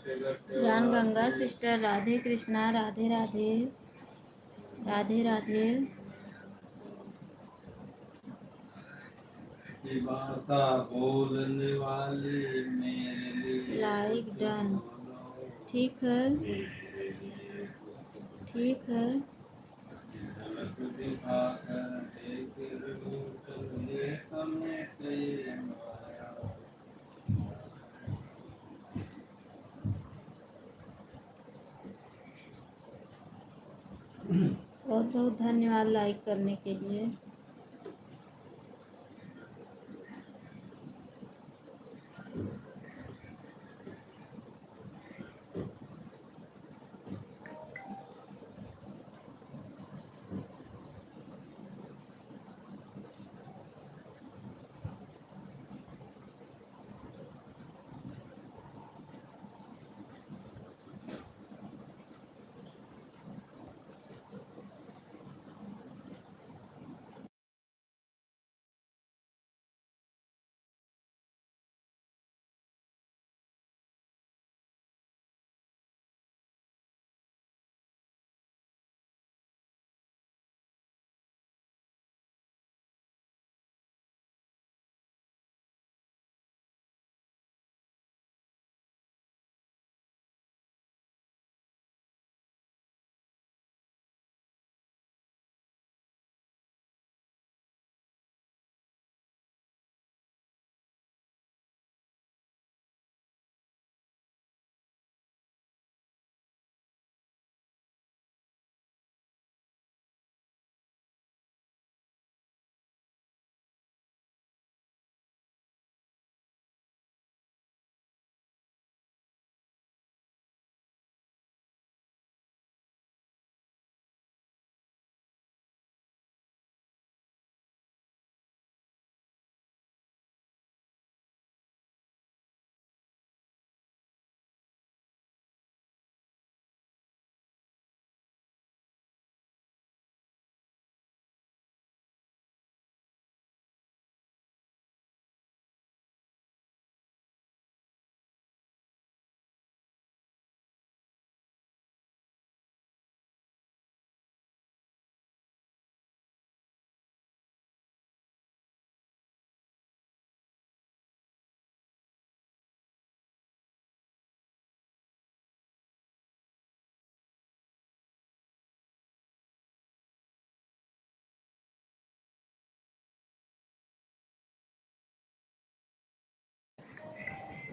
ज्ञान गंगा सिस्टर, राधे कृष्णा, राधे राधे, राधे राधे। भाषा बोलने वाली मेरे लिए लाइक डन। ठीक है, ठीक है। झलक दिखाकर एक रिमोट ये समेट ये माया। बहुत बहुत धन्यवाद लाइक करने के लिए।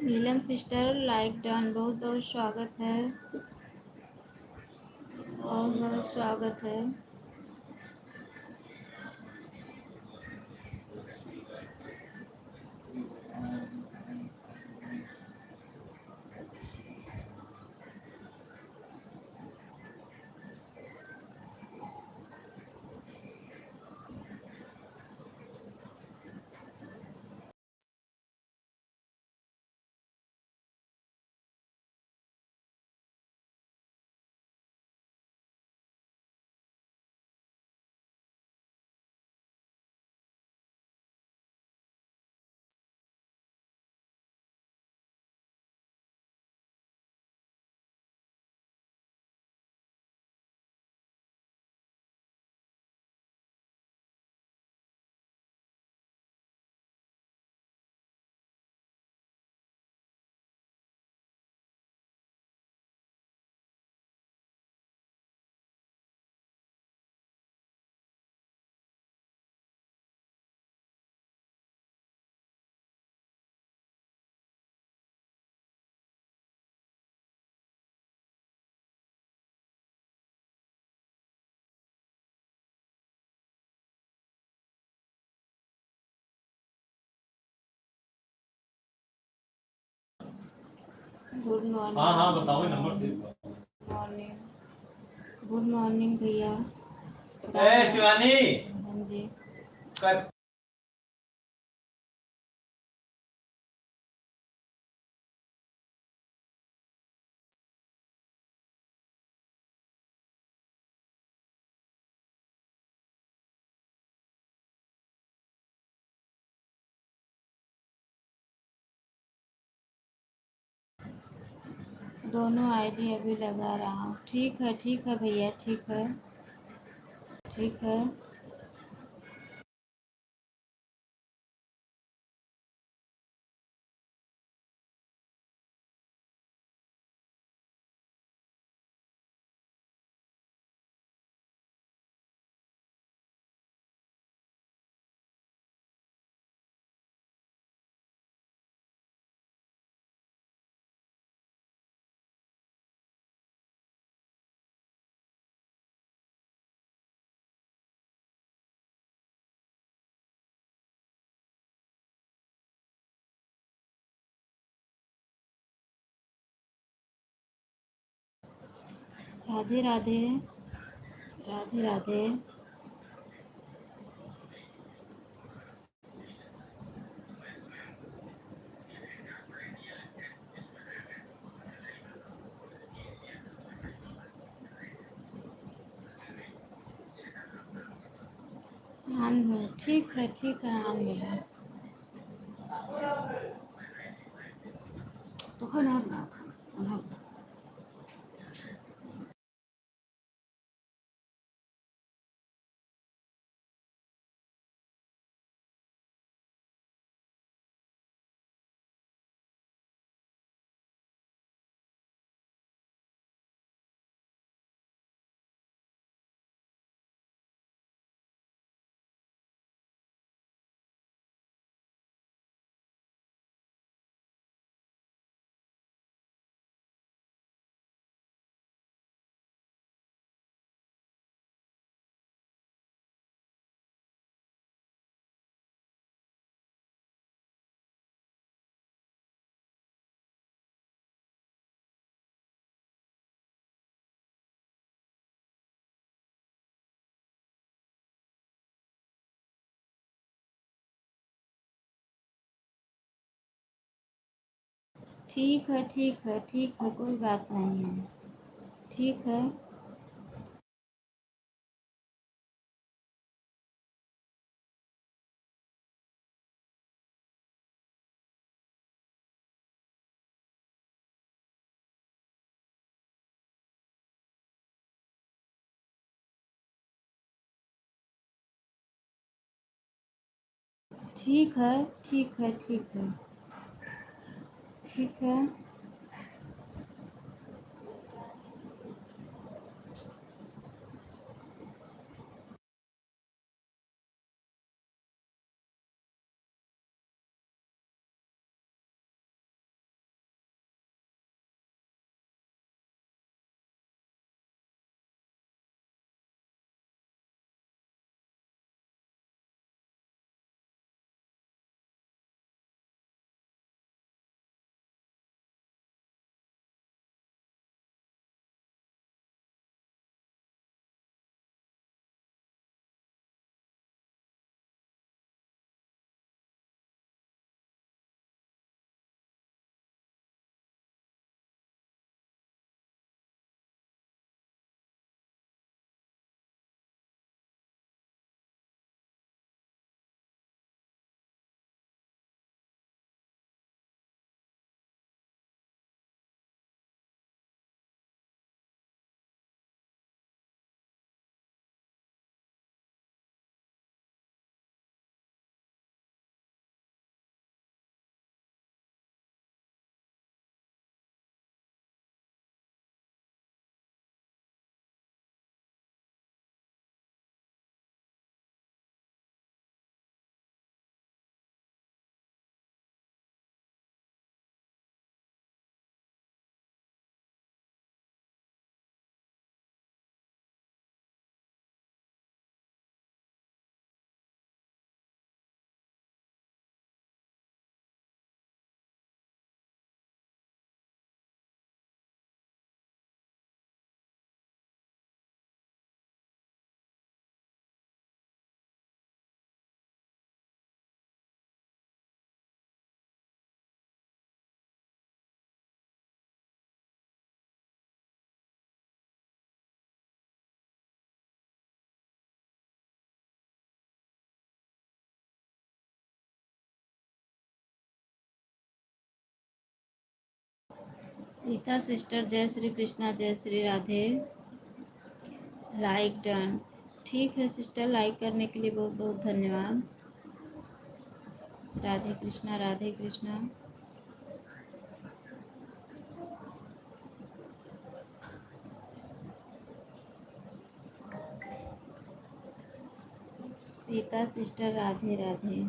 नीलम सिस्टर, लाइक डन। बहुत बहुत स्वागत है, बहुत बहुत स्वागत है। Good morning. हाँ हाँ बताओ नंबर से। मॉर्निंग, गुड मॉर्निंग भैया। शिवानी हाँ जी। दोनों आईडी अभी लगा रहा हूँ। ठीक है भैया, ठीक है, ठीक है। राधे राधे, राधे राधे। आन में ठीक है, आन में तो खाना ठीक है, कोई बात नहीं है। ठीक है। ठीक है, ठीक है, ठीक है, ठीक है। सीता सिस्टर, जय श्री कृष्णा, जय श्री राधे। Like done. ठीक है सिस्टर, लाइक करने के लिए बहुत बहुत धन्यवाद। राधे कृष्णा, राधे कृष्णा। सीता सिस्टर, राधे राधे।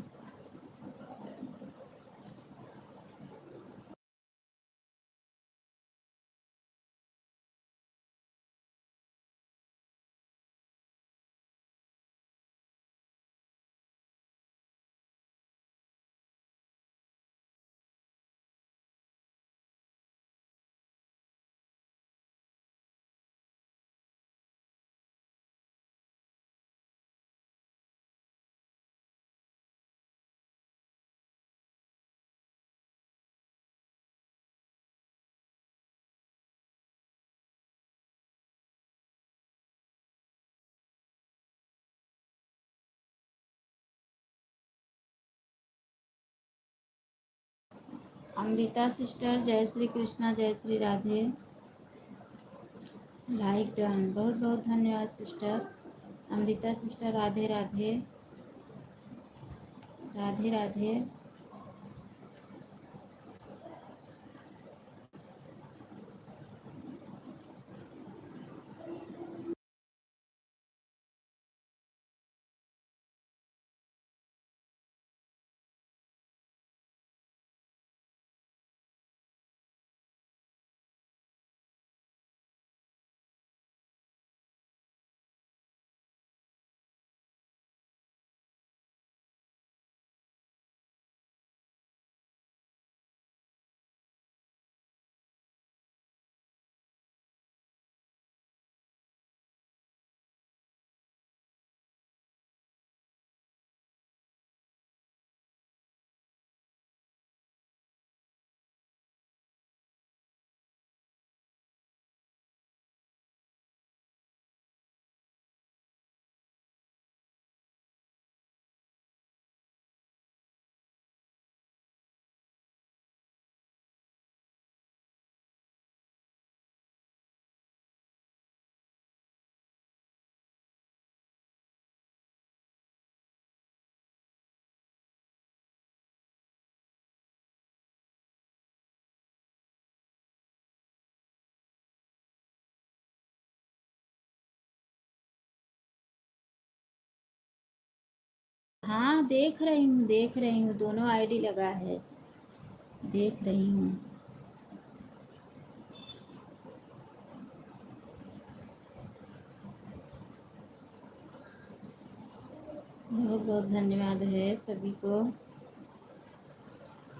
अमृता सिस्टर, जय श्री कृष्णा, जय श्री राधे। लाइक डन, बहुत बहुत धन्यवाद सिस्टर। अमृता सिस्टर, राधे राधे। राधे राधे। हाँ, देख रही हूँ, देख रही हूँ, दोनों आईडी लगा है, देख रही हूँ। बहुत बहुत धन्यवाद है सभी को,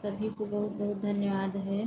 सभी को बहुत बहुत धन्यवाद है।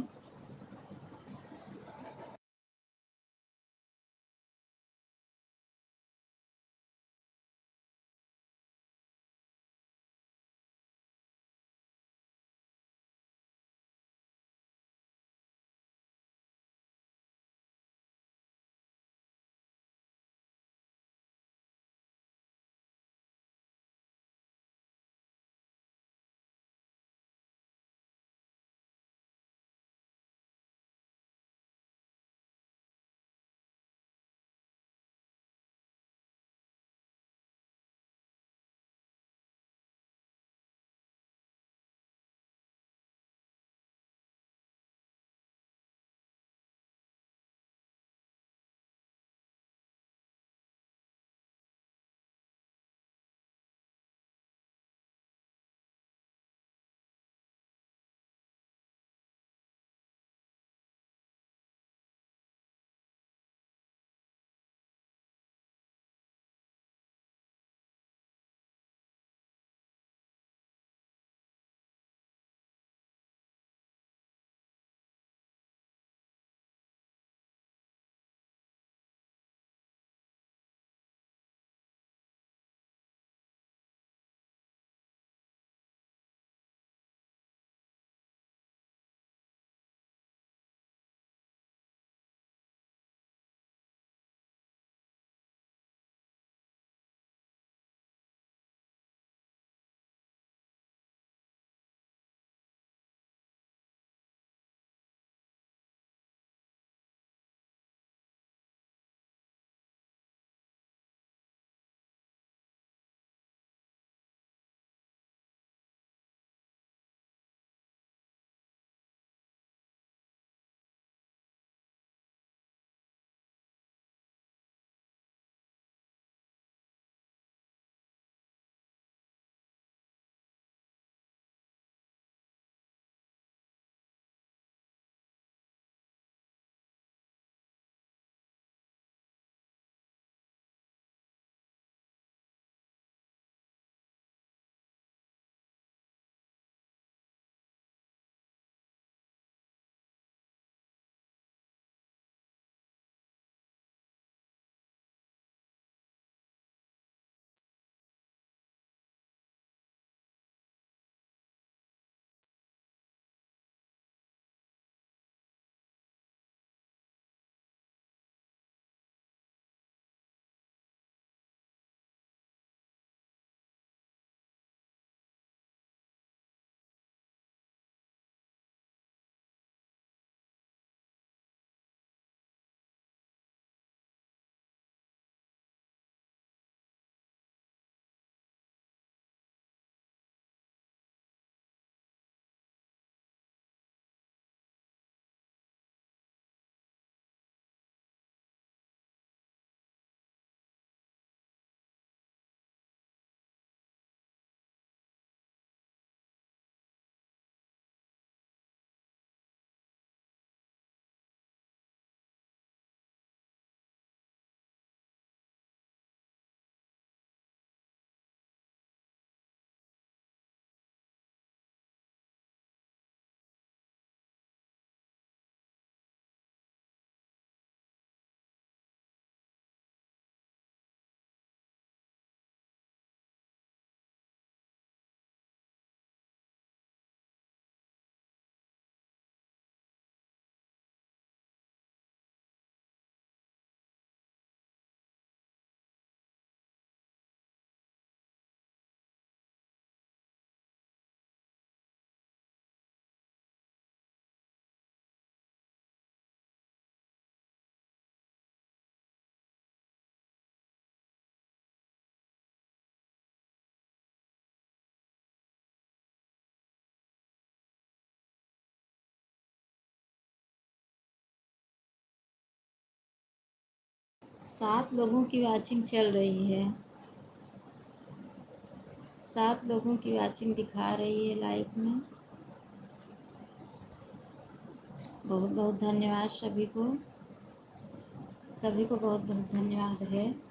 7 लोगों की वॉचिंग चल रही है। 7 लोगों की वॉचिंग दिखा रही है लाइव में। बहुत बहुत धन्यवाद सभी को। सभी को बहुत बहुत धन्यवाद है।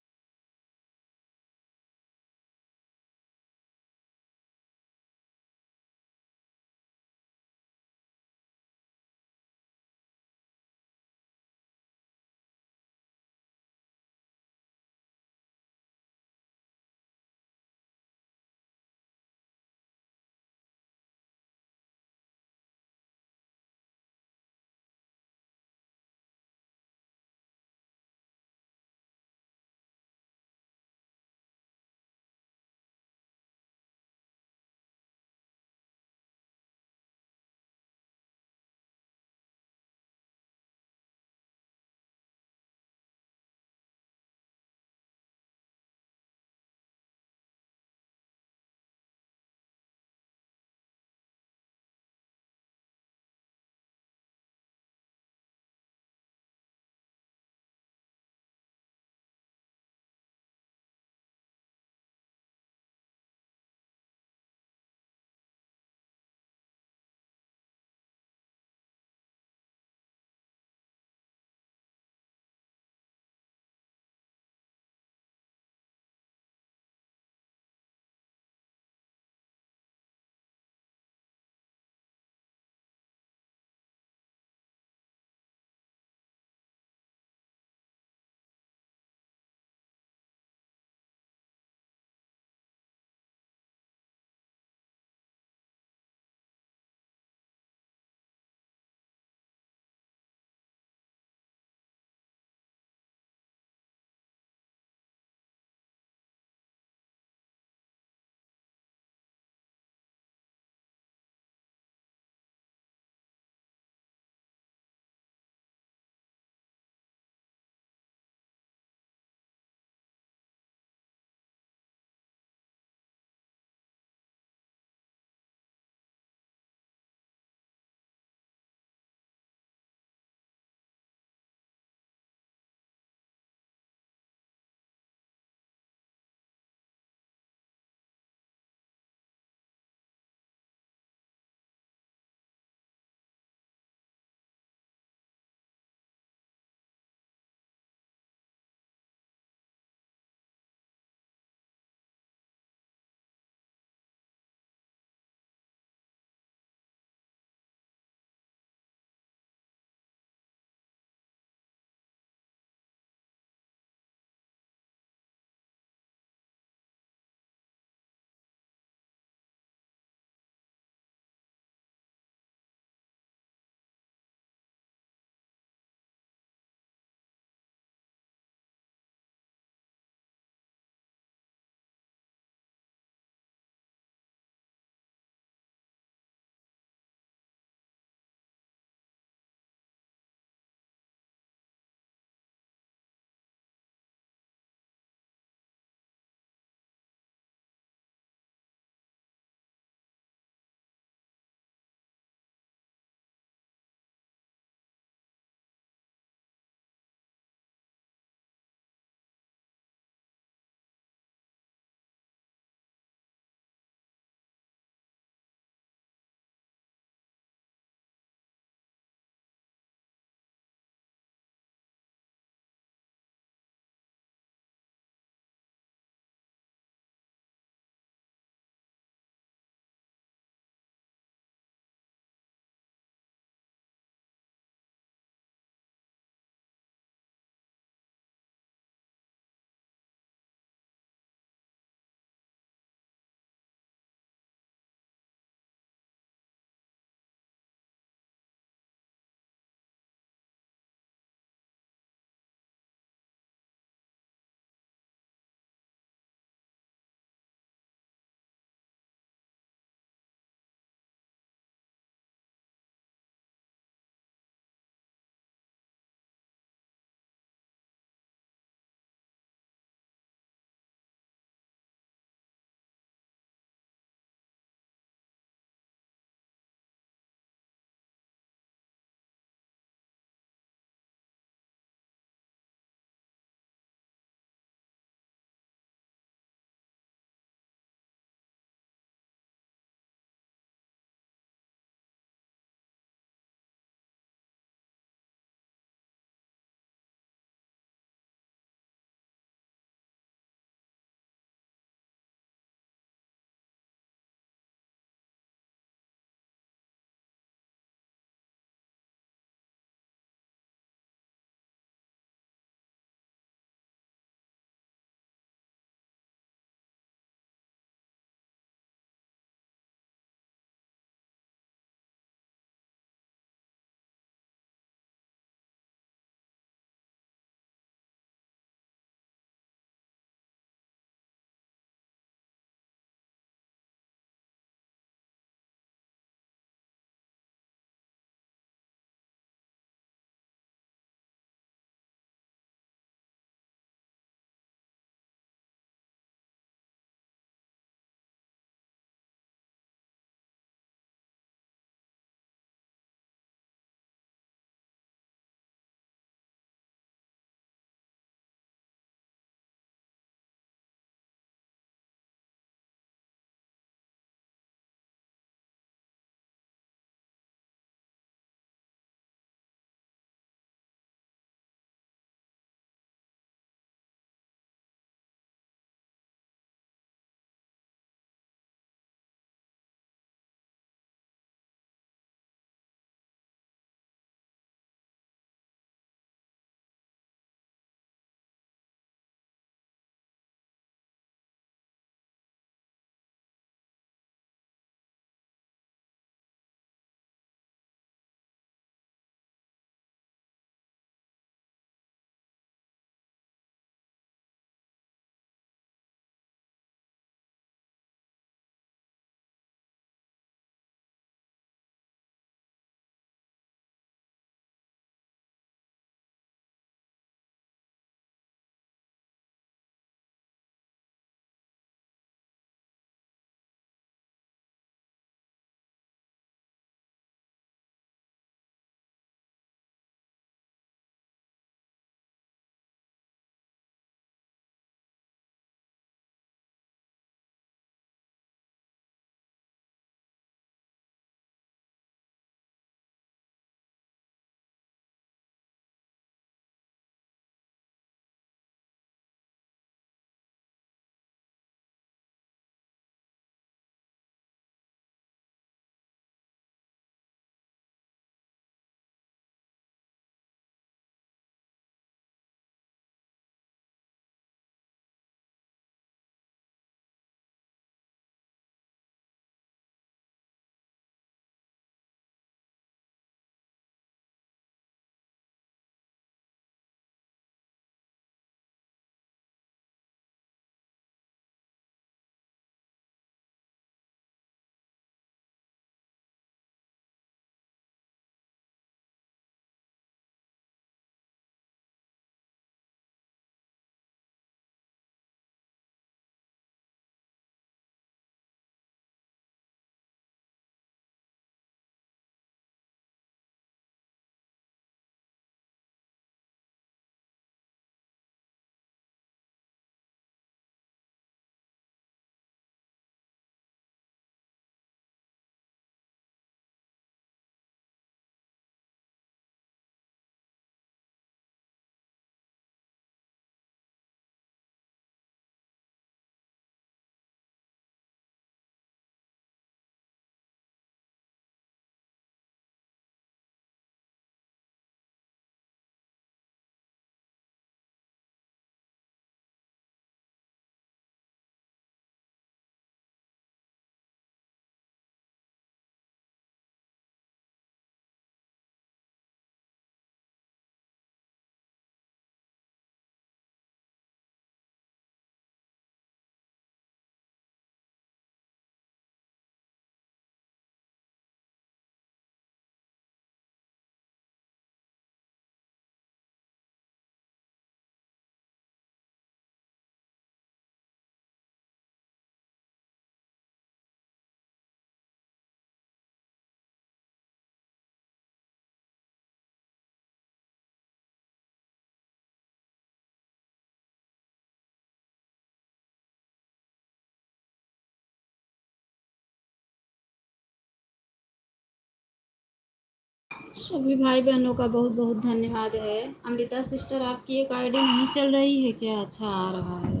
सभी भाई बहनों का बहुत बहुत धन्यवाद है। अमृता सिस्टर, आपकी एक आईडी नहीं चल रही है क्या? अच्छा आ रहा है।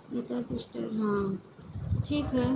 सीता सिस्टर, हाँ ठीक है।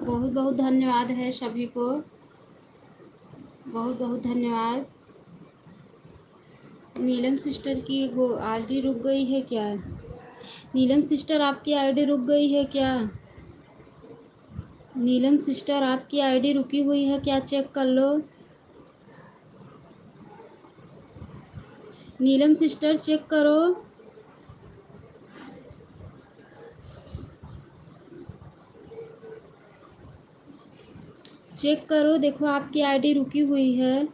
बहुत बहुत धन्यवाद है सभी को, बहुत बहुत धन्यवाद। नीलम सिस्टर की वो आईडी रुक गई है क्या? नीलम सिस्टर आपकी आईडी रुक गई है क्या? नीलम सिस्टर आपकी आईडी रुकी हुई है क्या? चेक कर लो। नीलम सिस्टर चेक करो। चेक करो, देखो आपकी आईडी रुकी हुई है।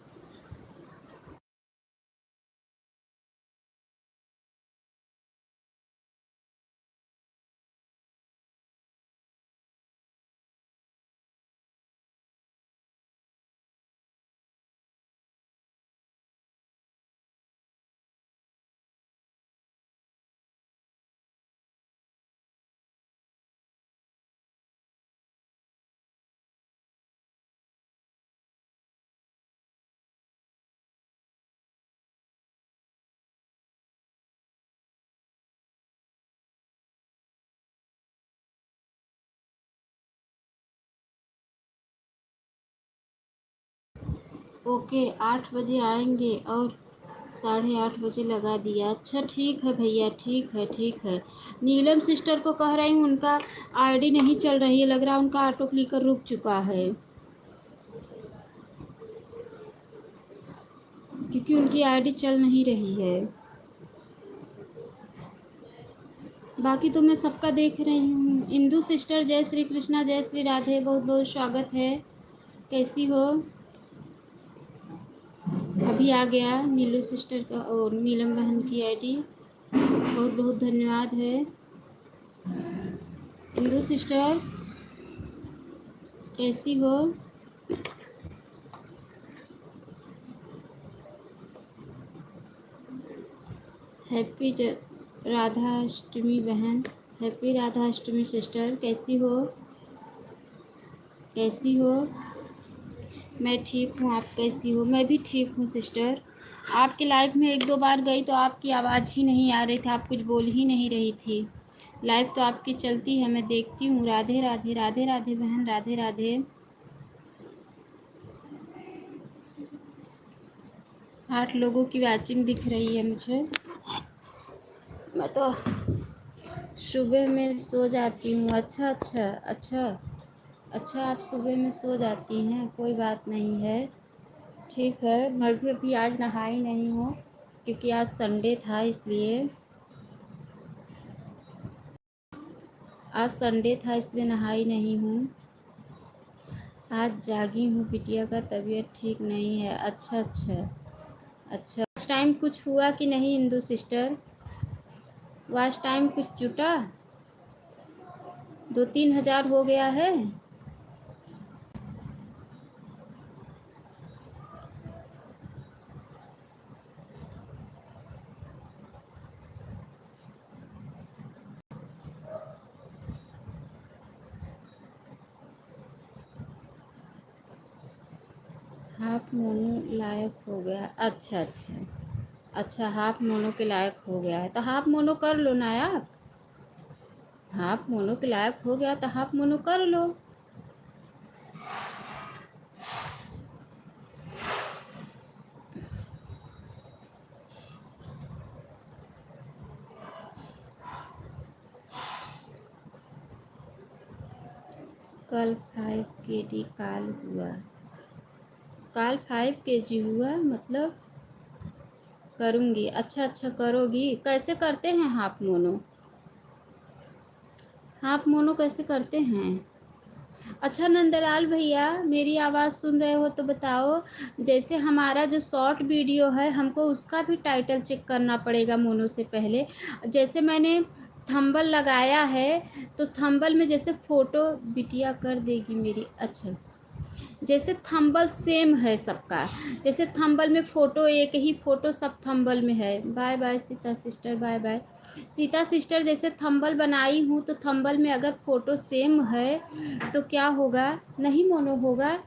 ओके, 8 बजे आएंगे और 8:30 बजे लगा दिया। अच्छा ठीक है भैया, ठीक है ठीक है। नीलम सिस्टर को कह रही हूँ, उनका आईडी नहीं चल रही है, लग रहा है उनका ऑटो क्लिकर रुक चुका है, क्योंकि उनकी आईडी चल नहीं रही है। बाकी तो मैं सबका देख रही हूँ। इंदु सिस्टर जय श्री कृष्णा, जय श्री राधे, बहुत बहुत स्वागत है। कैसी हो? अभी आ गया नीलू सिस्टर का और नीलम बहन की आईडी। बहुत बहुत धन्यवाद है। इंदु सिस्टर कैसी हो? हैप्पी राधाष्टमी बहन, हैप्पी राधाष्टमी सिस्टर, कैसी हो? कैसी हो? मैं ठीक हूँ, आप कैसी हो? मैं भी ठीक हूँ सिस्टर। आपके लाइव में 1-2 बार गई तो आपकी आवाज़ ही नहीं आ रही थी, आप कुछ बोल ही नहीं रही थी। लाइव तो आपकी चलती है, मैं देखती हूँ। राधे राधे, राधे राधे बहन, राधे राधे। 8 लोगों की वॉचिंग दिख रही है मुझे। मैं तो सुबह में सो जाती हूँ। अच्छा अच्छा अच्छा अच्छा, आप सुबह में सो जाती हैं, कोई बात नहीं है, ठीक है। मैं भी अभी आज नहाई नहीं हूँ, क्योंकि आज संडे था, इसलिए आज संडे था इसलिए नहाई नहीं हूँ। आज जागी हूँ, बिटिया का तबीयत ठीक नहीं है। अच्छा अच्छा अच्छा। वाच टाइम कुछ हुआ कि नहीं इंदु सिस्टर? वाच टाइम कुछ जुटा? 2-3 हज़ार हो गया है। हाफ मोनो लायक हो गया? अच्छा अच्छा अच्छा, हाफ मोनो के लायक हो गया है तो हाफ मोनो कर लो ना आप। हाफ मोनो के लायक हो गया तो हाफ मोनो कर लो। कल 5 kg काल हुआ? काल 5 kg हुआ मतलब करूँगी। अच्छा अच्छा, करोगी? कैसे करते हैं हाफ मोनो? हाफ मोनो कैसे करते हैं? अच्छा नंदलाल भैया, मेरी आवाज़ सुन रहे हो तो बताओ, जैसे हमारा जो शॉर्ट वीडियो है, हमको उसका भी टाइटल चेक करना पड़ेगा मोनो से पहले। जैसे मैंने थंबल लगाया है, तो थंबल में जैसे फ़ोटो बिटिया कर देगी मेरी। अच्छा, जैसे थंबल सेम है सबका, जैसे थंबल में फ़ोटो एक ही फ़ोटो सब थंबल में है। Bye bye Sita sister, bye bye Sita sister. जैसे थंबल बनाई हूँ तो थंबल में अगर फ़ोटो सेम है तो क्या होगा? नहीं मोनो होगा।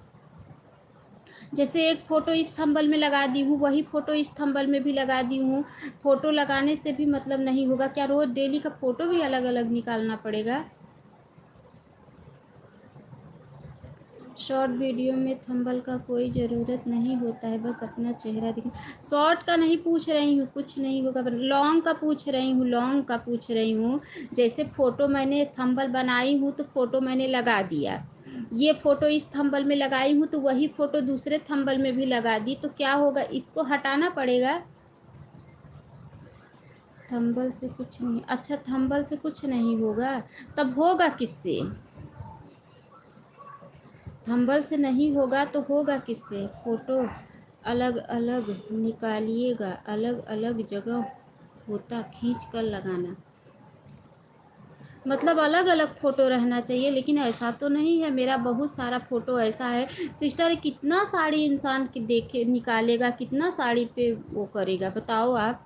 जैसे एक फ़ोटो इस थंबल में लगा दी हूँ, वही फ़ोटो इस थंबल में भी लगा दी हूँ। फ़ोटो लगाने से भी मतलब नहीं होगा क्या? रोज़ डेली का फ़ोटो भी अलग अलग निकालना पड़ेगा? शॉर्ट वीडियो में थंबल का कोई ज़रूरत नहीं होता है, बस अपना चेहरा दिख। शॉर्ट का नहीं पूछ रही हूँ, कुछ नहीं होगा, पर लॉन्ग का पूछ रही हूँ, लॉन्ग का पूछ रही हूँ। जैसे फ़ोटो मैंने थंबल बनाई हूँ तो फ़ोटो मैंने लगा दिया, ये फ़ोटो इस थंबल में लगाई हूँ तो वही फ़ोटो दूसरे थंबल में भी लगा दी, तो क्या होगा, इसको हटाना पड़ेगा। थंबल से कुछ नहीं, अच्छा थंबल से कुछ नहीं होगा, तब होगा किससे? थंबल से नहीं होगा तो होगा किससे? फ़ोटो अलग अलग निकालिएगा, अलग अलग जगह होता खींच कर लगाना, मतलब अलग अलग फ़ोटो रहना चाहिए, लेकिन ऐसा तो नहीं है। मेरा बहुत सारा फ़ोटो ऐसा है सिस्टर, कितना साड़ी इंसान की देखे निकालेगा, कितना साड़ी पे वो करेगा, बताओ आप।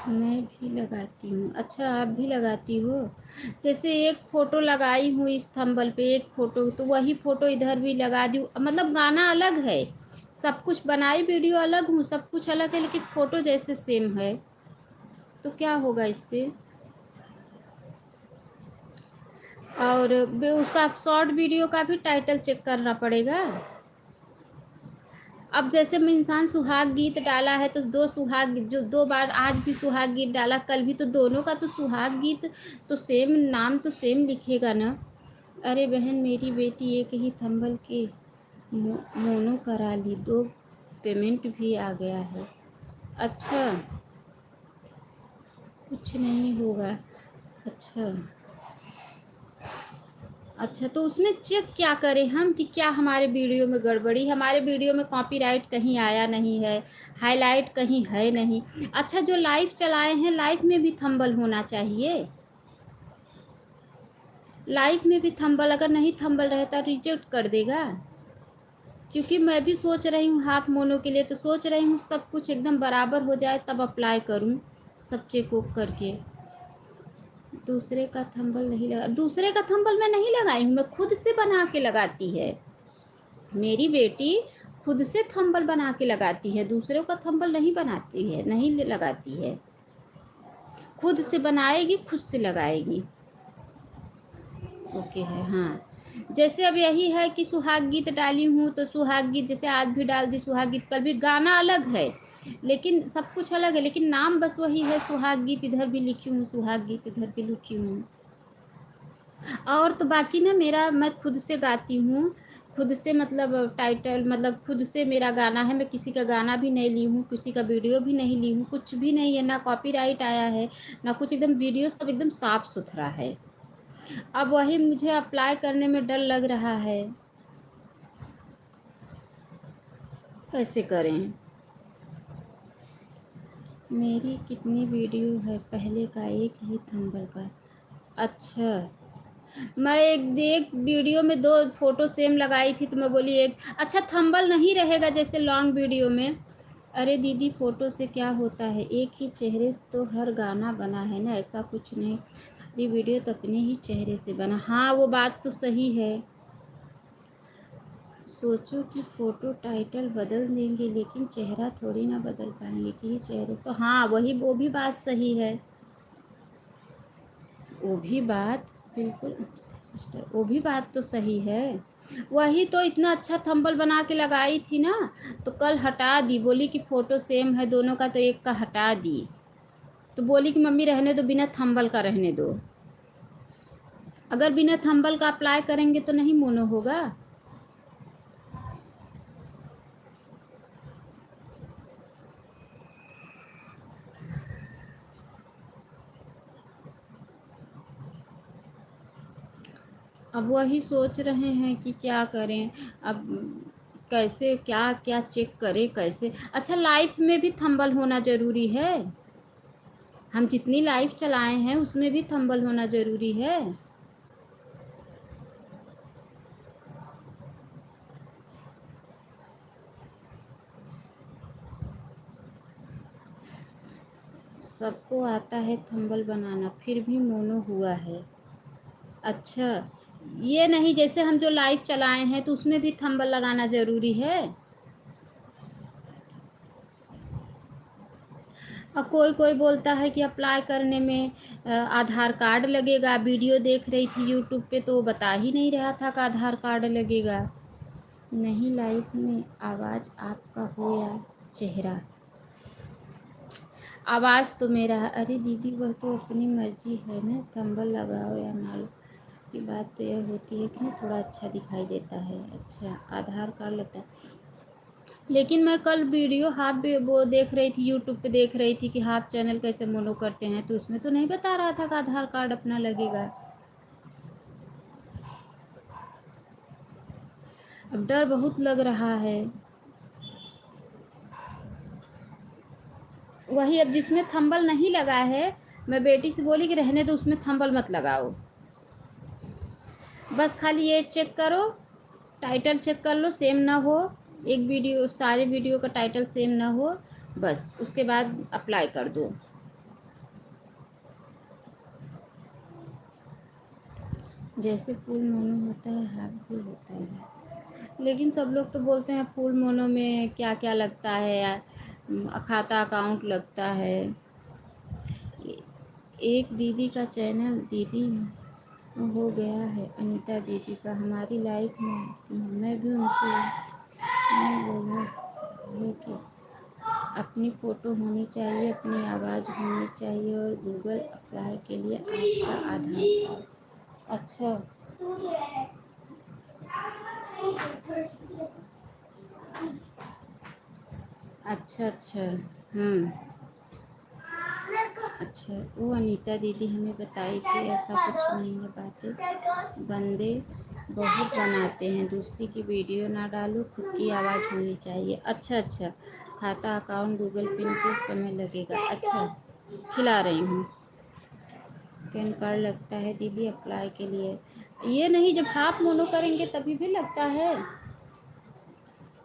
मैं भी लगाती हूँ, अच्छा आप भी लगाती हो। जैसे एक फ़ोटो लगाई हूँ इस थंबल पे, एक फ़ोटो, तो वही फ़ोटो इधर भी लगा दी, मतलब गाना अलग है, सब कुछ बनाई वीडियो अलग हूँ, सब कुछ अलग है, लेकिन फ़ोटो जैसे सेम है, तो क्या होगा इससे? और उसका शॉर्ट वीडियो का भी टाइटल चेक करना पड़ेगा। अब जैसे मैं इंसान सुहाग गीत डाला है तो दो सुहाग, जो 2 बार आज भी सुहाग गीत डाला, कल भी, तो दोनों का तो सुहाग गीत, तो सेम नाम तो सेम लिखेगा ना। अरे बहन मेरी बेटी एक ही थंबल के मोनो करा ली, 2 पेमेंट भी आ गया है। अच्छा कुछ नहीं होगा। अच्छा अच्छा, तो उसमें चेक क्या करें हम कि क्या हमारे वीडियो में गड़बड़ी, हमारे वीडियो में कॉपीराइट कहीं आया नहीं है, हाईलाइट कहीं है नहीं। अच्छा जो लाइव चलाए हैं, लाइव में भी थंबल होना चाहिए, लाइव में भी थंबल, अगर नहीं थंबल रहता रिजेक्ट कर देगा। क्योंकि मैं भी सोच रही हूँ हाफ मोनो के लिए, तो सोच रही हूँ सब कुछ एकदम बराबर हो जाए तब अप्लाई करूँ, सब चेक वोक करके। दूसरे का थंबल नहीं लगा, दूसरे का थंबल मैं नहीं लगाई हूँ, मैं खुद से बना के लगाती है मेरी बेटी, खुद से थंबल बना के लगाती है, दूसरों का थंबल नहीं बनाती है, नहीं लगाती है, खुद से बनाएगी, खुद से लगाएगी। ओके है, हाँ। जैसे अब यही है कि सुहाग गीत डाली हूँ तो सुहाग गीत जैसे आज भी डाल दी सुहाग गीत, कल भी, गाना अलग है लेकिन सब कुछ अलग है, लेकिन नाम बस वही है, सुहाग गीत इधर भी लिखी हूँ, सुहाग गीत इधर भी लिखी हूँ। और तो बाकी ना मेरा, मैं खुद से गाती हूँ, खुद से, मतलब टाइटल, मतलब खुद से मेरा गाना है, मैं किसी का गाना भी नहीं ली हूँ, किसी का वीडियो भी नहीं ली हूँ, कुछ भी नहीं है, ना कॉपीराइट आया है ना कुछ, एकदम वीडियो सब एकदम साफ सुथरा है। अब वही मुझे अप्लाई करने में डर लग रहा है, कैसे करें। मेरी कितनी वीडियो है, पहले का एक ही थंबल का? अच्छा, मैं एक वीडियो में 2 फोटो सेम लगाई थी तो मैं बोली एक, अच्छा थंबल नहीं रहेगा जैसे लॉन्ग वीडियो में। अरे दीदी फ़ोटो से क्या होता है, एक ही चेहरे से तो हर गाना बना है ना, ऐसा कुछ नहीं, ये वीडियो तो अपने ही चेहरे से बना। हाँ वो बात तो सही है। सोचो कि फ़ोटो टाइटल बदल देंगे लेकिन चेहरा थोड़ी ना बदल पाएंगे कि चेहरे से, तो हाँ वही, वो भी बात सही है, वो भी बात बिल्कुल सिस्टर, वो भी बात तो सही है। वही तो इतना अच्छा थंबल बना के लगाई थी ना, तो कल हटा दी, बोली कि फ़ोटो सेम है दोनों का, तो एक का हटा दी, तो बोली कि मम्मी रहने दो, बिना थंबल का रहने दो। अगर बिना थंबल का अप्लाई करेंगे तो नहीं मोनो होगा। अब वही सोच रहे हैं कि क्या करें अब, कैसे क्या क्या चेक करें कैसे। अच्छा लाइफ में भी थंबल होना ज़रूरी है, हम जितनी लाइफ चलाए हैं उसमें भी थंबल होना ज़रूरी है। सबको आता है थंबल बनाना फिर भी मोनो हुआ है। अच्छा ये नहीं, जैसे हम जो लाइव चलाए हैं तो उसमें भी थंबल लगाना ज़रूरी है। और कोई कोई बोलता है कि अप्लाई करने में आधार कार्ड लगेगा। वीडियो देख रही थी यूट्यूब पे तो बता ही नहीं रहा था कि आधार कार्ड लगेगा। नहीं, लाइफ में आवाज़ आपका हो या चेहरा, आवाज़ तो मेरा है। अरे दीदी वह तो अपनी मर्जी है ना, कंबल लगाओ या ना लो। की बात तो यह होती है कि थोड़ा अच्छा दिखाई देता है। अच्छा, आधार कार्ड लगता है। लेकिन मैं कल वीडियो हाफ भी वो देख रही थी, यूट्यूब पे देख रही थी कि हाफ चैनल कैसे मोनो करते हैं, तो उसमें तो नहीं बता रहा था कि आधार कार्ड अपना लगेगा। अब डर बहुत लग रहा है। वही, अब जिसमें थंबल नहीं लगा है, मैं बेटी से बोली कि रहने दो, उसमें थंबल मत लगाओ। बस खाली ये चेक करो, टाइटल चेक कर लो सेम ना हो, एक वीडियो सारे वीडियो का टाइटल सेम ना हो, बस उसके बाद अप्लाई कर दो। जैसे फुल मोनो होता है हाफ भी होता है। लेकिन सब लोग तो बोलते हैं फुल मोनो में क्या क्या लगता है यार, खाता अकाउंट लगता है। एक दीदी का चैनल दीदी हो गया है, अनीता दीदी का हमारी लाइफ में। मैं भी उनसे मैं बोला है कि अपनी फ़ोटो होनी चाहिए, अपनी आवाज़ होनी चाहिए और गूगल अप्लाई के लिए आपका आधार कार्ड। अच्छा, अच्छा, अच्छा। हम्म। अच्छा, वो अनीता दीदी हमें बताई थी ऐसा कुछ नहीं है। बातें बंदे बहुत बनाते हैं, दूसरी की वीडियो ना डालो, खुद की आवाज़ होनी चाहिए। अच्छा, अच्छा, खाता अकाउंट गूगल पिन के समय लगेगा। अच्छा, खिला रही हूँ। पैन कार्ड लगता है दीदी अप्लाई के लिए? ये नहीं, जब हाफ मोनो करेंगे तभी भी लगता है।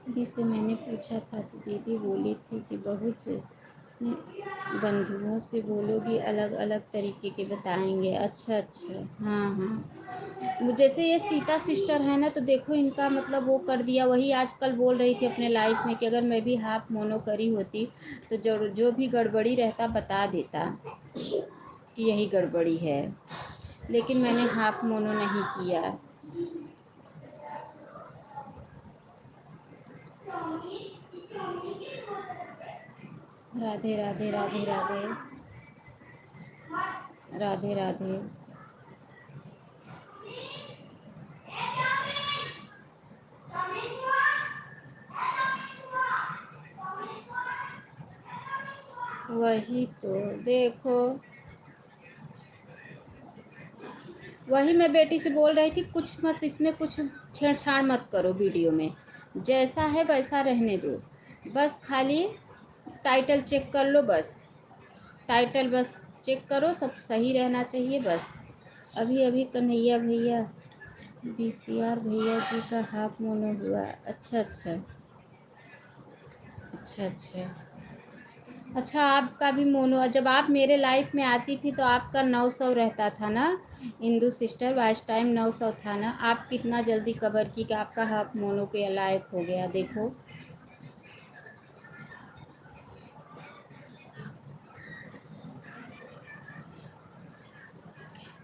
दीदी से मैंने पूछा था तो दीदी बोली थी कि बहुत बंधुओं से बोलोगी अलग अलग तरीके के बताएंगे। अच्छा, अच्छा। हाँ, हाँ। जैसे ये सीता सिस्टर है ना, तो देखो इनका मतलब वो कर दिया। वही आजकल बोल रही थी अपने लाइफ में कि अगर मैं भी हाफ मोनो करी होती तो जो भी गड़बड़ी रहता बता देता कि यही गड़बड़ी है। लेकिन मैंने हाफ मोनो नहीं किया। राधे राधे राधे राधे राधे राधे। वही तो देखो, वही मैं बेटी से बोल रही थी कुछ मत इसमें कुछ छेड़छाड़ मत करो वीडियो में, जैसा है वैसा रहने दो। बस खाली टाइटल चेक कर लो, बस टाइटल बस चेक करो, सब सही रहना चाहिए बस। अभी अभी कन्हैया भैया बीसीआर भैया जी का हाफ मोनो हुआ। अच्छा, अच्छा, अच्छा, अच्छा। अच्छा, आपका भी मोनो, जब आप मेरे लाइफ में आती थी तो आपका 900 रहता था ना, इंदू सिस्टर वाइस टाइम 900 था ना। आप कितना जल्दी कवर की कि आपका हाफ मोनो के लायक हो गया, देखो।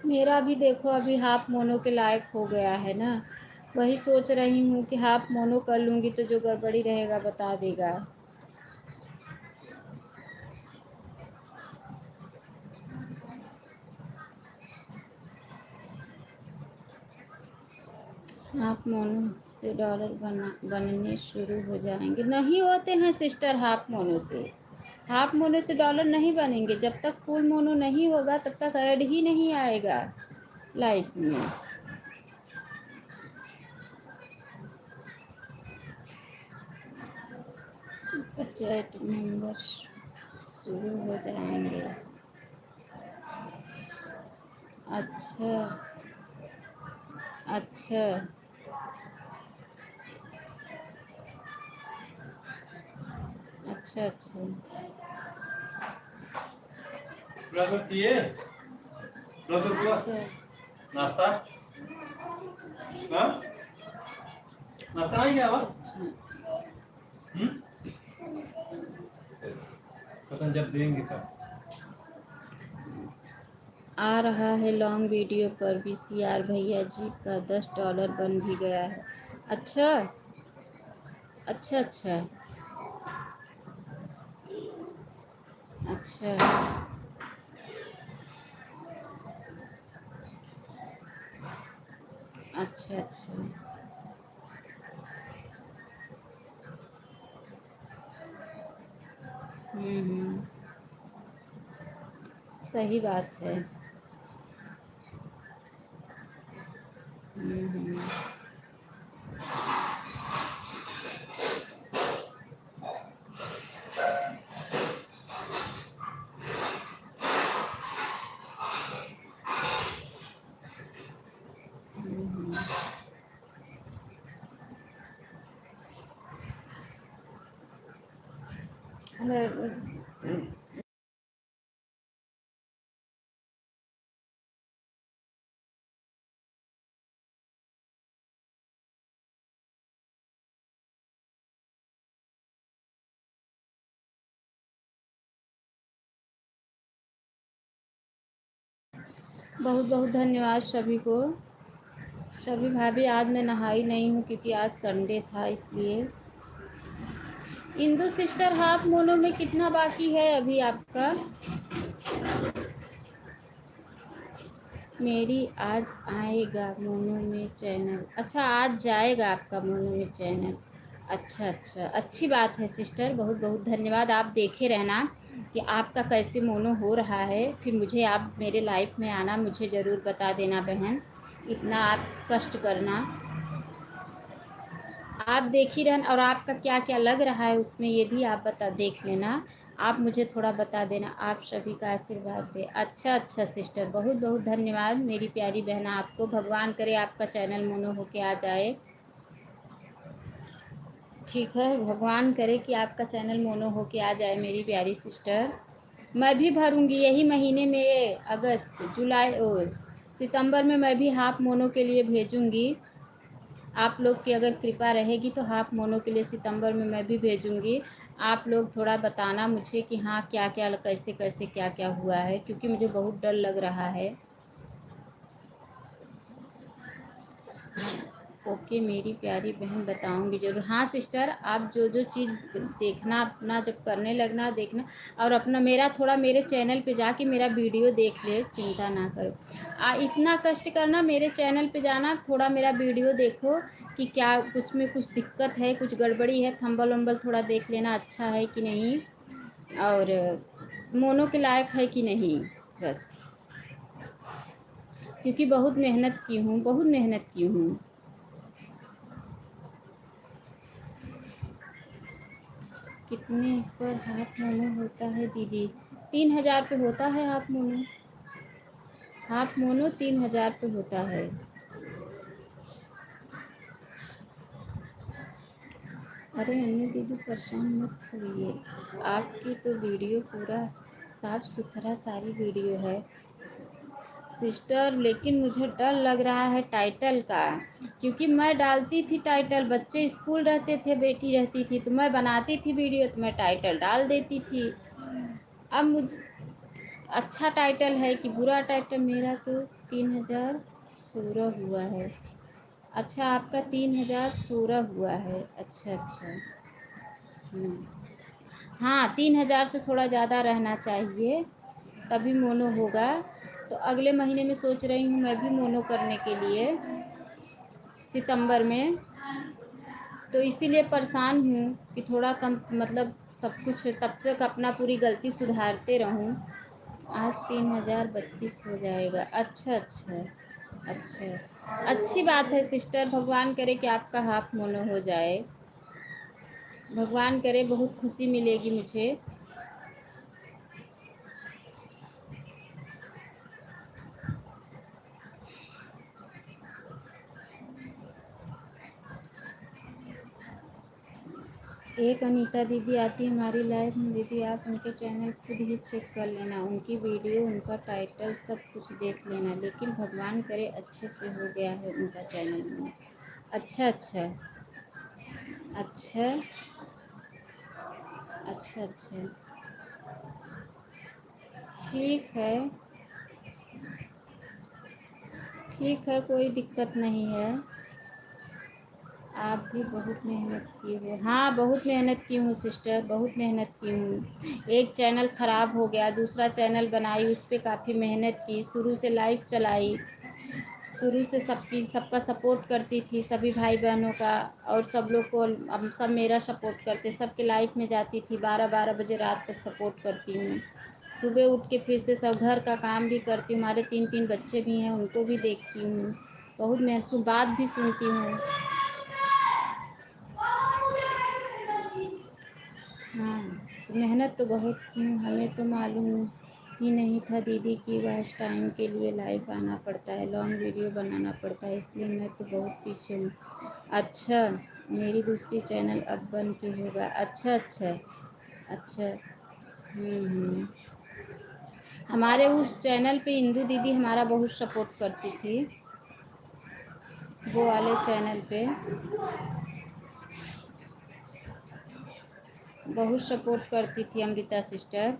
मेरा भी देखो अभी हाफ मोनो के लायक हो गया है ना। वही सोच रही हूँ कि हाफ मोनो कर लूँगी तो जो गड़बड़ी रहेगा बता देगा। हाफ मोनो से डॉलर बनने शुरू हो जाएंगे? नहीं होते हैं सिस्टर हाफ मोनो से। हाफ मोनो से डॉलर नहीं बनेंगे, जब तक फुल मोनो नहीं होगा तब तक ऐड ही नहीं आएगा लाइफ में। सुपर चैट मेंबर शुरू हो जाएंगे? अच्छा, अच्छा, अच्छा, अच्छा। ब्रेकफास्ट किए? ब्रेकफास्ट हुआ? अच्छा, नाश्ता? हाँ? नाश्ता नहीं किया हुआ? अच्छा, अच्छा। हम्म? पता जब देंगे तब। आ रहा है लॉन्ग वीडियो पर वीसीआर भैया जी का $10 बन भी गया है। अच्छा अच्छा अच्छा अच्छा। अच्छा अच्छा। हम्म। सही बात है। हम्म। हम्म। बहुत बहुत धन्यवाद सभी को। सभी भाभी, आज मैं नहाई नहीं हूँ क्योंकि आज संडे था इसलिए। इंदु सिस्टर, हाफ मोनो में कितना बाकी है अभी आपका? मेरी आज आएगा मोनो में चैनल। अच्छा, आज जाएगा आपका मोनो में चैनल। अच्छा अच्छा, अच्छी बात है सिस्टर, बहुत बहुत धन्यवाद। आप देखे रहना कि आपका कैसे मोनो हो रहा है, फिर मुझे आप मेरे लाइफ में आना, मुझे ज़रूर बता देना बहन। इतना आप कष्ट करना, आप देख ही रहना, और आपका क्या क्या लग रहा है उसमें ये भी आप देख लेना। आप मुझे थोड़ा बता देना। आप सभी का आशीर्वाद दे। अच्छा अच्छा सिस्टर, बहुत बहुत धन्यवाद मेरी प्यारी बहना। आपको भगवान करे आपका चैनल मोनो होके आ जाए। ठीक है, भगवान करे कि आपका चैनल मोनो होके आ जाए मेरी प्यारी सिस्टर। मैं भी भरूंगी यही महीने में, अगस्त जुलाई और सितंबर में मैं भी हाफ मोनो के लिए भेजूंगी। आप लोग की अगर कृपा रहेगी तो हाफ मोनो के लिए सितंबर में मैं भी भेजूंगी। आप लोग थोड़ा बताना मुझे कि हाँ क्या क्या कैसे कैसे क्या क्या हुआ है, क्योंकि मुझे बहुत डर लग रहा है। ओके मेरी प्यारी बहन, बताऊंगी ज़रूर। हाँ सिस्टर, आप जो जो चीज़ देखना, अपना जब करने लगना देखना, और अपना मेरा थोड़ा मेरे चैनल पे जाके मेरा वीडियो देख ले, चिंता ना करो। इतना कष्ट करना, मेरे चैनल पे जाना, थोड़ा मेरा वीडियो देखो कि क्या उसमें कुछ दिक्कत है, कुछ गड़बड़ी है, थंबल वंबल थोड़ा देख लेना अच्छा है कि नहीं, और मोनो के लायक है कि नहीं, बस। क्योंकि बहुत मेहनत की हूँ, बहुत मेहनत की हूँ। कितने पर हाफ मोनो होता है दीदी? 3000 पे होता है हाफ मोनो। हाफ मोनो 3000 पे होता है। अरे अन्नू दीदी परेशान मत होइए, आपकी तो वीडियो पूरा साफ सुथरा सारी वीडियो है सिस्टर, लेकिन मुझे डर लग रहा है टाइटल का। क्योंकि मैं डालती थी टाइटल, बच्चे स्कूल रहते थे, बेटी रहती थी, तो मैं बनाती थी वीडियो तो मैं टाइटल डाल देती थी। अब मुझे अच्छा टाइटल है कि बुरा टाइटल? मेरा तो 3016 हुआ है। अच्छा, आपका 3016 हुआ है। अच्छा अच्छा। हाँ, 3000 से थोड़ा ज़्यादा रहना चाहिए, तभी मोनो होगा। तो अगले महीने में सोच रही हूँ मैं भी मोनो करने के लिए, सितंबर में। तो इसीलिए परेशान हूँ कि थोड़ा कम, मतलब सब कुछ तब तक अपना पूरी गलती सुधारते रहूँ। आज 3032 हो जाएगा। अच्छा अच्छा अच्छा, अच्छी बात है सिस्टर, भगवान करे कि आपका हाफ मोनो हो जाए, भगवान करे, बहुत खुशी मिलेगी मुझे। एक अनीता दीदी आती है हमारी लाइफ में, दीदी आप उनके चैनल खुद ही चेक कर लेना, उनकी वीडियो, उनका टाइटल सब कुछ देख लेना, लेकिन भगवान करे अच्छे से हो गया है उनका चैनल में। अच्छा अच्छा अच्छा अच्छा अच्छा। ठीक है, ठीक है, कोई दिक्कत नहीं है। आप भी बहुत मेहनत की हो। हाँ, बहुत मेहनत की हूँ सिस्टर, बहुत मेहनत की हूँ। एक चैनल ख़राब हो गया, दूसरा चैनल बनाई, उस पर काफ़ी मेहनत की, शुरू से लाइव चलाई, शुरू से सबका सपोर्ट करती थी, सभी भाई बहनों का, और सब लोग को अब सब मेरा सपोर्ट करते, सबके लाइव में जाती थी, 12-12 बजे रात तक सपोर्ट करती हूँ। सुबह उठ के फिर से सब घर का काम भी करती हूँ, हमारे 3-3 बच्चे भी हैं, उनको भी देखती हूँ, बहुत बात भी सुनती हूँ। हाँ, तो मेहनत तो बहुत की हूँ, हमें तो मालूम ही नहीं था दीदी कि वॉच टाइम के लिए लाइव आना पड़ता है, लॉन्ग वीडियो बनाना पड़ता है, इसलिए मैं तो बहुत पीछे हूँ। अच्छा, मेरी दूसरी चैनल अब बन के होगा। अच्छा अच्छा अच्छा। हमारे उस चैनल पे इंदू दीदी हमारा बहुत सपोर्ट करती थी, वो वाले चैनल पे बहुत सपोर्ट करती थी अमृता सिस्टर।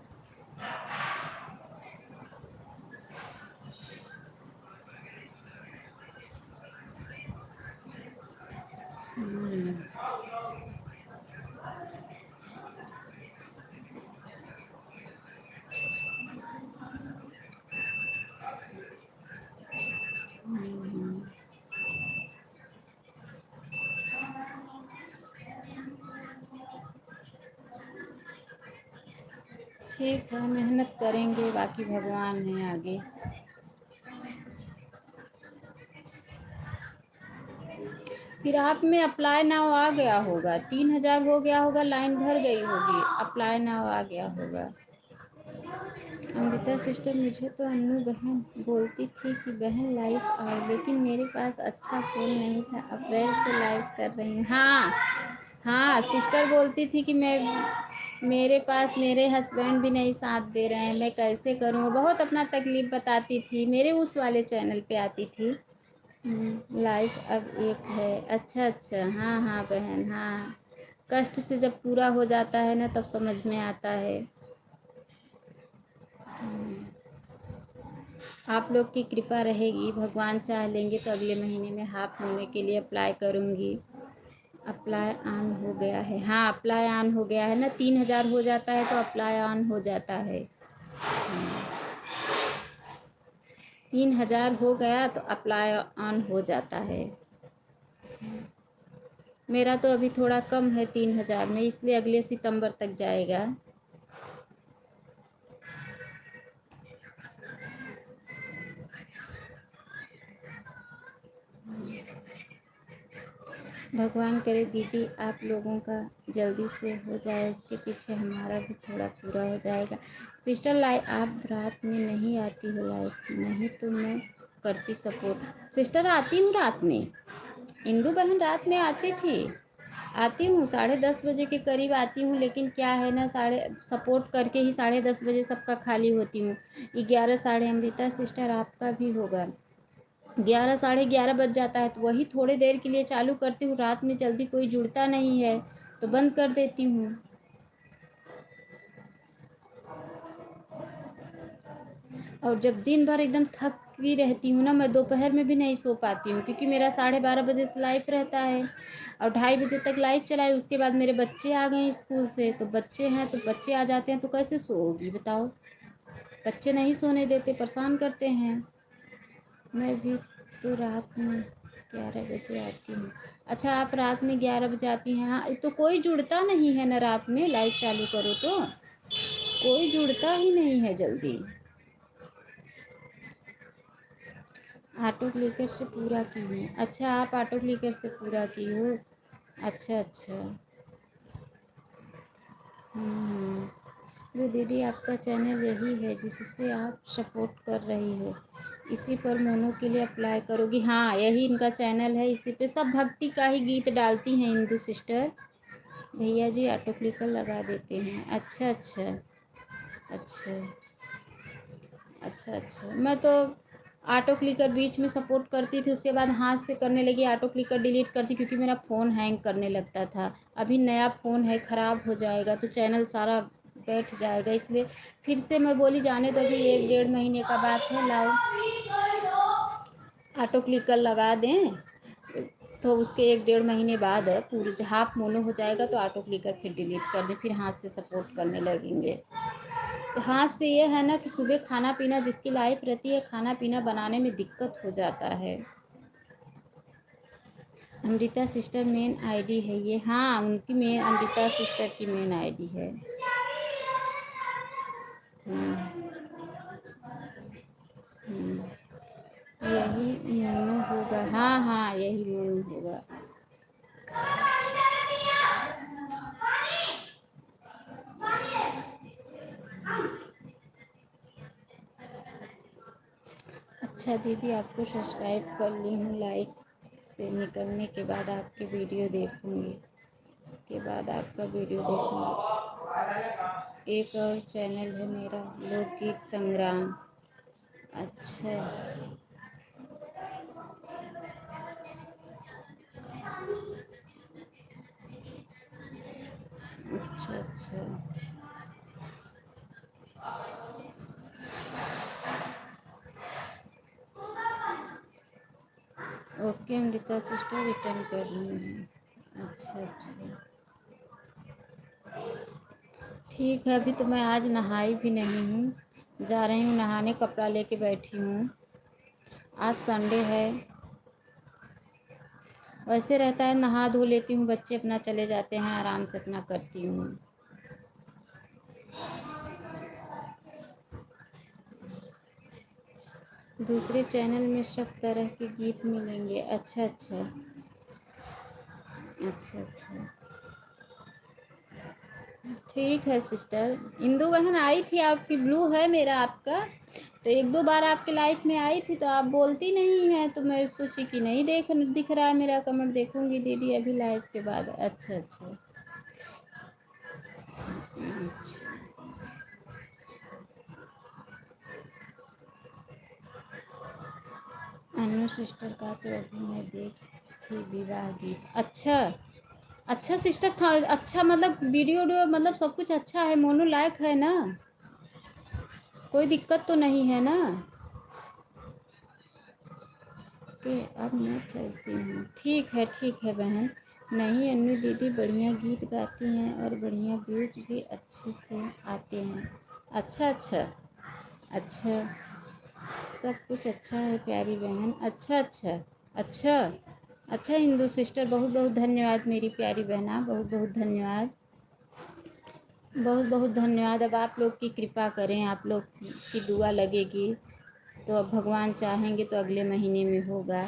ठीक है, मेहनत करेंगे, बाकी भगवान है आगे। फिर आप में अप्लाई नाउ आ गया होगा, 3,000 हो गया होगा, लाइन भर गई होगी, अप्लाई नाउ आ गया होगा। अमृता सिस्टर, मुझे तो अन्नू बहन बोलती थी कि बहन लाइव आओ, लेकिन मेरे पास अच्छा फ़ोन नहीं था, अप्रैल से लाइव कर रही हूँ। हाँ हाँ, सिस्टर बोलती थी कि मेरे पास मेरे हस्बैंड भी नहीं साथ दे रहे हैं, मैं कैसे करूँ, बहुत अपना तकलीफ़ बताती थी, मेरे उस वाले चैनल पे आती थी। लाइफ अब एक है। अच्छा अच्छा, हाँ हाँ बहन, हाँ, कष्ट से जब पूरा हो जाता है ना तब समझ में आता है। आप लोग की कृपा रहेगी, भगवान चाह लेंगे तो अगले महीने में हाफ होने के लिए अप्लाई करूँगी। अप्लाई ऑन हो गया है। हाँ, अप्लाई ऑन हो गया है ना, 3,000 हो जाता है तो अप्लाई ऑन हो जाता है। 3,000 हो गया तो अप्लाई ऑन हो जाता है। मेरा तो अभी थोड़ा कम है 3,000 में, इसलिए अगले सितंबर तक जाएगा। भगवान करे दीदी आप लोगों का जल्दी से हो जाए, उसके पीछे हमारा भी थोड़ा पूरा हो जाएगा। सिस्टर लाइव आप रात में नहीं आती हो लाइव? नहीं तो मैं करती सपोर्ट। सिस्टर आती हूँ रात में, इंदू बहन रात में आती थी, आती हूँ 10:30 बजे के करीब आती हूँ, लेकिन क्या है ना, सपोर्ट करके ही 10:30 बजे सबका खाली होती हूँ। 11 साढ़े, अमृता सिस्टर आपका भी होगा, 11 साढ़े 11 बज जाता है, तो वही थोड़ी देर के लिए चालू करती हूँ, रात में जल्दी कोई जुड़ता नहीं है तो बंद कर देती हूँ। और जब दिन भर एकदम थकी रहती हूँ ना, मैं दोपहर में भी नहीं सो पाती हूँ, क्योंकि मेरा 12:30 बजे से लाइव रहता है और 2:30 बजे तक लाइव चलाए, उसके बाद मेरे बच्चे आ गए स्कूल से, तो बच्चे हैं तो बच्चे आ जाते हैं तो कैसे सोओगी बताओ, बच्चे नहीं सोने देते, परेशान करते हैं। मैं भी तो रात में 11 बजे आती हूँ। अच्छा, आप रात में 11 बजे आती हैं? हाँ, तो कोई जुड़ता नहीं है ना, रात में लाइव चालू करो तो कोई जुड़ता ही नहीं है जल्दी। ऑटो क्लिकर से पूरा की हूँ। अच्छा, आप ऑटो क्लिकर से पूरा की हो? अच्छा अच्छा। तो दीदी आपका चैनल यही है जिससे आप सपोर्ट कर रही हो, इसी पर मोनो के लिए अप्लाई करोगी? हाँ, यही इनका चैनल है, इसी पे सब भक्ति का ही गीत डालती हैं इंदू सिस्टर। भैया जी ऑटो क्लिकर लगा देते हैं। अच्छा अच्छा अच्छा अच्छा अच्छा। मैं तो ऑटो क्लिकर बीच में सपोर्ट करती थी, उसके बाद हाथ से करने लगी, ऑटो क्लिकर डिलीट करती, क्योंकि मेरा फ़ोन हैंग करने लगता था। अभी नया फ़ोन है, ख़राब हो जाएगा तो चैनल सारा बैठ जाएगा, इसलिए फिर से मैं बोली जाने दो, अभी 1-1.5 महीने का बात है, लाओ ऑटो क्लिकर लगा दें, तो उसके 1-1.5 महीने बाद पूरी हाफ मोनो हो जाएगा तो ऑटो क्लिकर फिर डिलीट कर दें, फिर हाथ से सपोर्ट करने लगेंगे। तो हाथ से ये है ना कि सुबह खाना पीना जिसकी लाइफ रहती है, खाना पीना बनाने में दिक्कत हो जाता है। अमृता सिस्टर मेन आईडी है ये, हाँ उनकी मेन, अमृता सिस्टर की मेन आईडी है। हम्म, हम्म, यही मोनू होगा, हाँ हाँ यही मोनू होगा। अच्छा दीदी, आपको सब्सक्राइब कर ली हूँ, लाइक से निकलने के बाद आपकी वीडियो देखूँगी, आपका वीडियो देखूँगी। एक और चैनल है मेरा, लोकगीत संग्राम। अच्छा अच्छा अच्छा, ओके अमृता सिस्टर, रिटर्न कर रही हूँ। अच्छा अच्छा, ठीक है। अभी तो मैं आज नहाई भी नहीं हूँ, जा रही हूँ नहाने, कपड़ा लेके बैठी हूँ। आज संडे है, वैसे रहता है नहा धो लेती हूँ, बच्चे अपना चले जाते हैं, आराम से अपना करती हूँ। दूसरे चैनल में सब तरह के गीत मिलेंगे। अच्छा अच्छा अच्छा अच्छा, ठीक है सिस्टर। इंदु बहन आई थी आपकी, ब्लू है मेरा आपका, तो 1-2 बार आपके लाइफ में आई थी, तो आप बोलती नहीं हैं, तो मैं सोची कि नहीं दिख रहा है मेरा कमेंट, देखूंगी दीदी अभी लाइव के बाद। अच्छा अच्छा अच्छा, अनु सिस्टर का तो अभी मैं देखी विवाह गीत। अच्छा अच्छा सिस्टर था, अच्छा मतलब वीडियो मतलब सब कुछ अच्छा है, मोनू लायक है ना, कोई दिक्कत तो नहीं है ना। कि अब मैं चलती हूँ, ठीक है बहन। नहीं अन्नू दीदी बढ़िया गीत गाती हैं और बढ़िया व्यूज भी अच्छे से आते हैं। अच्छा अच्छा अच्छा, सब कुछ अच्छा है प्यारी बहन। अच्छा अच्छा अच्छा अच्छा, हिंदू सिस्टर बहुत बहुत धन्यवाद मेरी प्यारी बहना, बहुत बहुत धन्यवाद, बहुत बहुत धन्यवाद। अब आप लोग की कृपा करें, आप लोग की दुआ लगेगी तो अब भगवान चाहेंगे तो अगले महीने में होगा,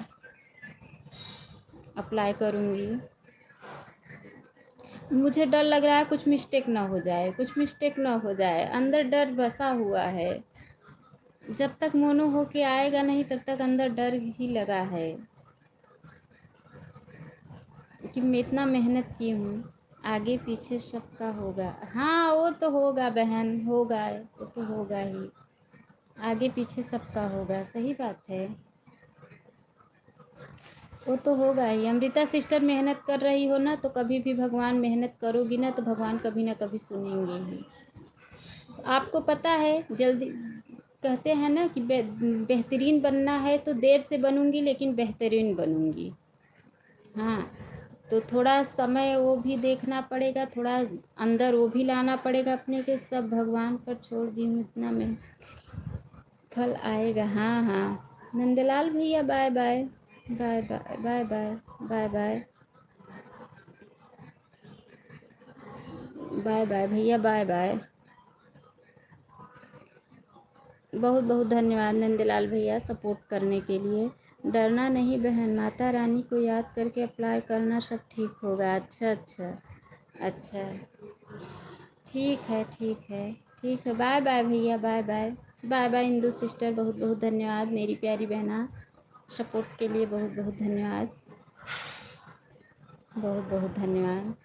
अप्लाई करूँगी। मुझे डर लग रहा है कुछ मिस्टेक ना हो जाए, कुछ मिस्टेक ना हो जाए, अंदर डर बसा हुआ है। जब तक मोनो हो के आएगा नहीं तब तक अंदर डर ही लगा है कि मैं इतना मेहनत की हूँ, आगे पीछे सबका होगा। हाँ वो तो होगा बहन, होगा, वो तो होगा ही, आगे पीछे सबका होगा, सही बात है, वो तो होगा ही। अमृता सिस्टर मेहनत कर रही हो ना, तो कभी भी भगवान, मेहनत करोगी ना तो भगवान कभी ना कभी सुनेंगे ही। आपको पता है, जल्दी कहते हैं ना कि बेहतरीन बनना है तो देर से बनूंगी लेकिन बेहतरीन बनूंगी। हाँ, तो थोड़ा समय वो भी देखना पड़ेगा, थोड़ा अंदर वो भी लाना पड़ेगा अपने के, सब भगवान पर छोड़ दी हूँ, इतना में फल आएगा। हाँ हाँ नंदलाल भैया, bye bye bye bye bye bye bye bye bye bye भैया, बाय बाय। बहुत बहुत धन्यवाद नंदलाल भैया सपोर्ट करने के लिए। डरना नहीं बहन, माता रानी को याद करके अप्लाई करना, सब ठीक होगा। अच्छा अच्छा अच्छा, ठीक है ठीक है ठीक है, बाय बाय भैया, bye bye bye bye. Indu sister बहुत बहुत धन्यवाद मेरी प्यारी बहना, सपोर्ट के लिए बहुत बहुत धन्यवाद, बहुत बहुत धन्यवाद।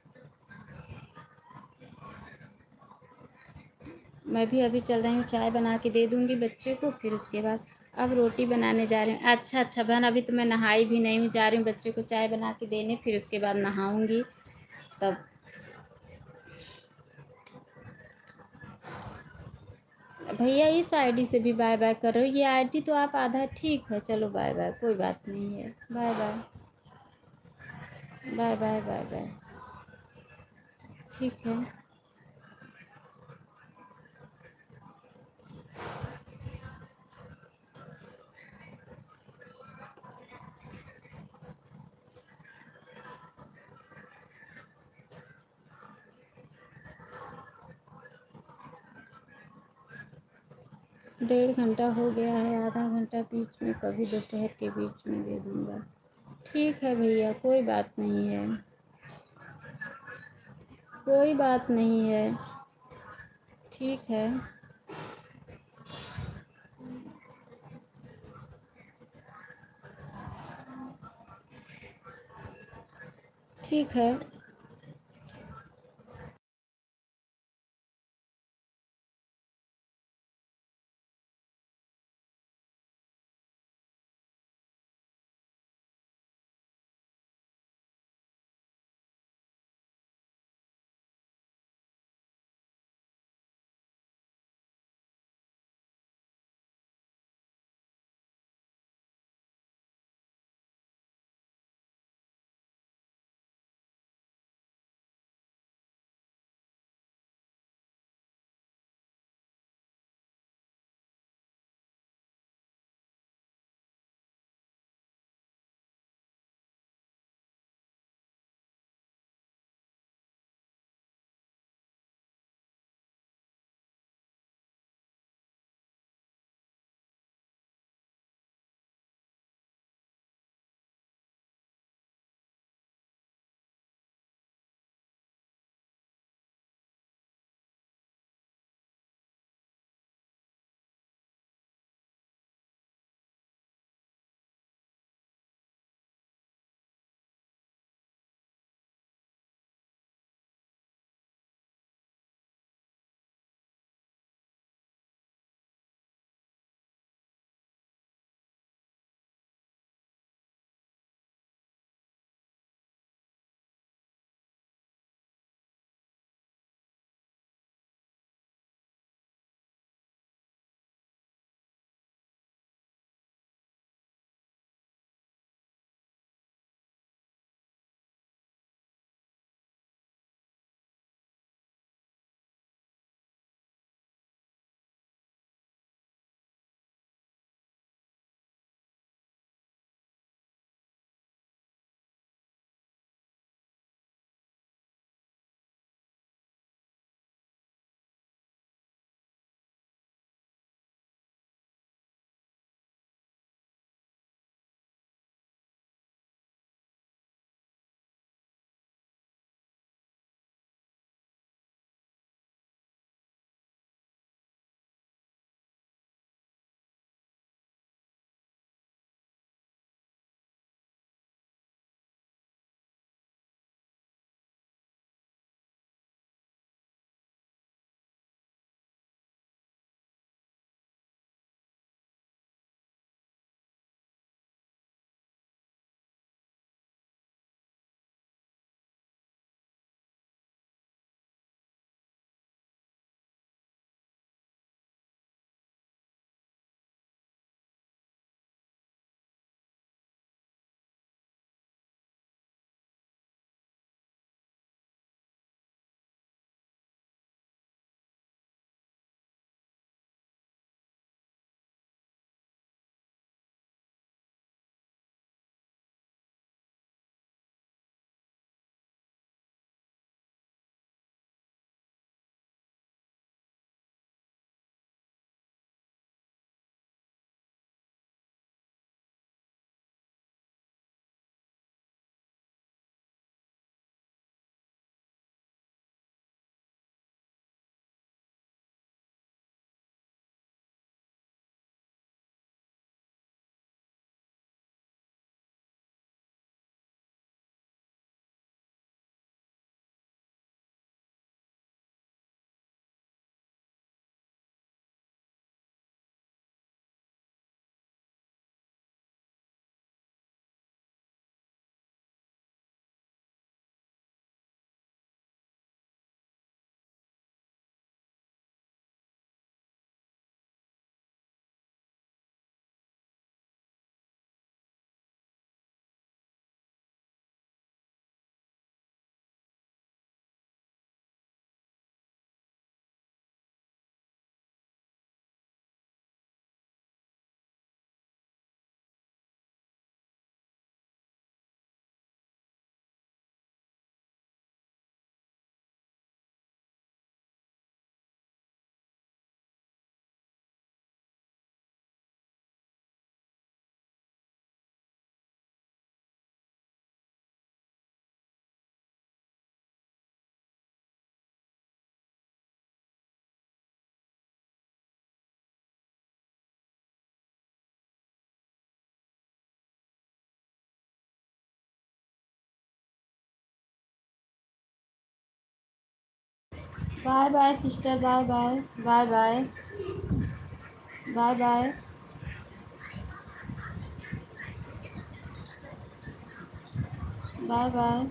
मैं भी अभी चल रही हूँ, चाय बना के दे दूँगी बच्चे को, फिर उसके बाद अब रोटी बनाने जा रही हूँ। अच्छा अच्छा बहन, अभी तो मैं नहाई भी नहीं हूँ, जा रही हूँ बच्चे को चाय बना के देने, फिर उसके बाद नहाऊँगी तब। भैया इस आईडी से भी बाय बाय कर रहे हो, ये आईडी तो आप आधा ठीक है, चलो बाय बाय, कोई बात नहीं है, bye bye bye bye bye bye, ठीक है। 1.5 घंटा हो गया है, आधा घंटा बीच में कभी दोपहर के बीच में दे दूँगा। ठीक है भैया, कोई बात नहीं है, कोई बात नहीं है, ठीक है। ठीक है। Bye bye sister, bye bye, bye bye, bye bye, bye bye.